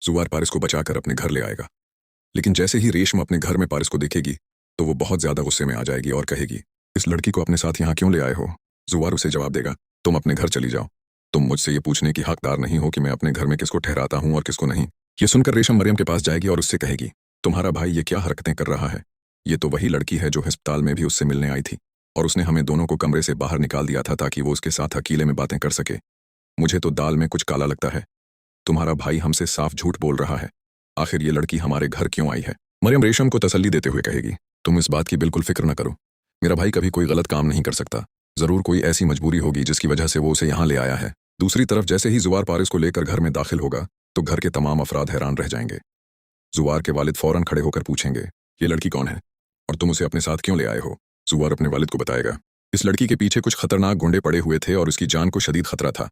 जुवार पारिस को बचाकर अपने घर ले आएगा। लेकिन जैसे ही रेशम अपने घर में पारिस को देखेगी तो वो बहुत ज्यादा गुस्से में आ जाएगी और कहेगी, इस लड़की को अपने साथ यहाँ क्यों ले आए हो? जुवार उसे जवाब देगा, तुम अपने घर चली जाओ। तुम मुझसे ये पूछने की हकदार नहीं हो कि मैं अपने घर में किसको ठहराता हूँ और किसको नहीं। ये सुनकर रेशम मरियम के पास जाएगी और उससे कहेगी, तुम्हारा भाई ये क्या हरकतें कर रहा है? ये तो वही लड़की है जो अस्पताल में भी उससे मिलने आई थी और उसने हमें दोनों को कमरे से बाहर निकाल दिया था ताकि वो उसके साथ अकेले में बातें कर सके। मुझे तो दाल में कुछ काला लगता है। तुम्हारा भाई हमसे साफ झूठ बोल रहा है। आखिर ये लड़की हमारे घर क्यों आई है? मरियम रेशम को तसल्ली देते हुए कहेगी, तुम इस बात की बिल्कुल फिक्र न करो। मेरा भाई कभी कोई गलत काम नहीं कर सकता। जरूर कोई ऐसी मजबूरी होगी जिसकी वजह से वो उसे यहाँ ले आया है। दूसरी तरफ जैसे ही जुवार पारिस को लेकर घर में दाखिल होगा तो घर के तमाम अफराद हैरान रह जाएंगे। जुवार के वालिद फौरन खड़े होकर पूछेंगे, ये लड़की कौन है और तुम उसे अपने साथ क्यों ले आए हो? जुवार अपने वालिद को बताएगा, इस लड़की के पीछे कुछ खतरनाक गुंडे पड़े हुए थे और उसकी जान को शदीद खतरा था।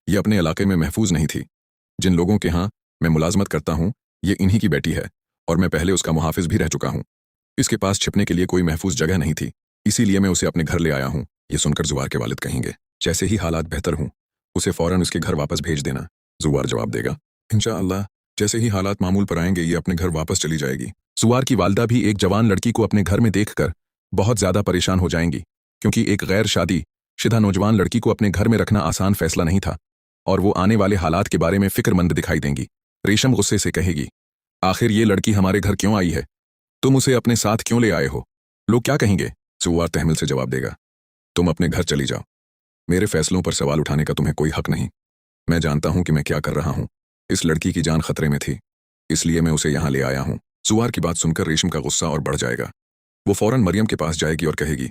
ये अपने इलाके में महफूज नहीं थी। जिन लोगों के यहाँ मैं मुलाजमत करता हूँ ये इन्हीं की बेटी है और मैं पहले उसका मुहाफिज भी रह चुका हूँ। इसके पास छिपने के लिए कोई महफूज जगह नहीं थी, इसीलिए मैं उसे अपने घर ले आया हूँ। ये सुनकर जुवार के वालिद कहेंगे, जैसे ही हालात बेहतर हों उसे फौरन उसके घर वापस भेज देना। जुवार जवाब देगा, इंशाअल्लाह जैसे ही हालात मामूल पर आएंगे ये अपने घर वापस चली जाएगी। जुवार की वालदा भी एक जवान लड़की को अपने घर में देखकर बहुत ज्यादा परेशान हो जाएंगी, क्योंकि एक गैर शादी शुदा नौजवान लड़की को अपने घर में रखना आसान फैसला नहीं था और वो आने वाले हालात के बारे में फिक्रमंद दिखाई देंगी। रेशम गुस्से से कहेगी, आखिर ये लड़की हमारे घर क्यों आई है? तुम उसे अपने साथ क्यों ले आए हो? लोग क्या कहेंगे? जुवार तहमिल से जवाब देगा, तुम अपने घर चली जाओ। मेरे फैसलों पर सवाल उठाने का तुम्हें कोई हक नहीं। मैं जानता हूं कि मैं क्या कर रहा हूं। इस लड़की की जान खतरे में थी, इसलिए मैं उसे यहां ले आया हूं। जुवार की बात सुनकर रेशम का गुस्सा और बढ़ जाएगा। वो फौरन मरियम के पास जाएगी और कहेगी,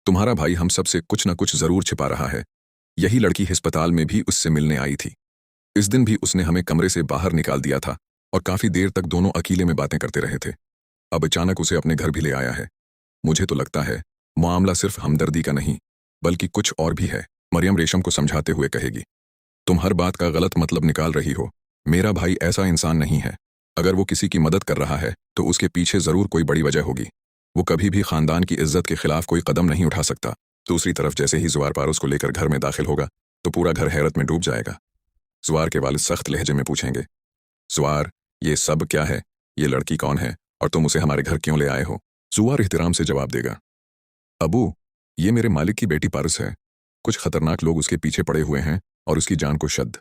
तुम्हारा भाई हम सबसे कुछ न कुछ जरूर छिपा रहा है। यही लड़की अस्पताल में भी उससे मिलने आई थी। इस दिन भी उसने हमें कमरे से बाहर निकाल दिया था और काफी देर तक दोनों अकेले में बातें करते रहे थे। अब अचानक उसे अपने घर भी ले आया है। मुझे तो लगता है मामला सिर्फ हमदर्दी का नहीं बल्कि कुछ और भी है। मरियम रेशम को समझाते हुए कहेगी, तुम हर बात का गलत मतलब निकाल रही हो। मेरा भाई ऐसा इंसान नहीं है। अगर वो किसी की मदद कर रहा है तो उसके पीछे जरूर कोई बड़ी वजह होगी। वो कभी भी खानदान की इज्जत के खिलाफ कोई कदम नहीं उठा सकता। दूसरी तरफ जैसे ही जुवार पारोस को लेकर घर में दाखिल होगा तो पूरा घर हैरत में डूब जाएगा। जुवार के वालिद सख्त लहजे में पूछेंगे, जुवार ये सब क्या है? ये लड़की कौन है और तुम उसे हमारे घर क्यों ले आए हो? जुवार एहतराम से जवाब देगा, अबू ये मेरे मालिक की बेटी पारस है। कुछ खतरनाक लोग उसके पीछे पड़े हुए हैं और उसकी जान को शद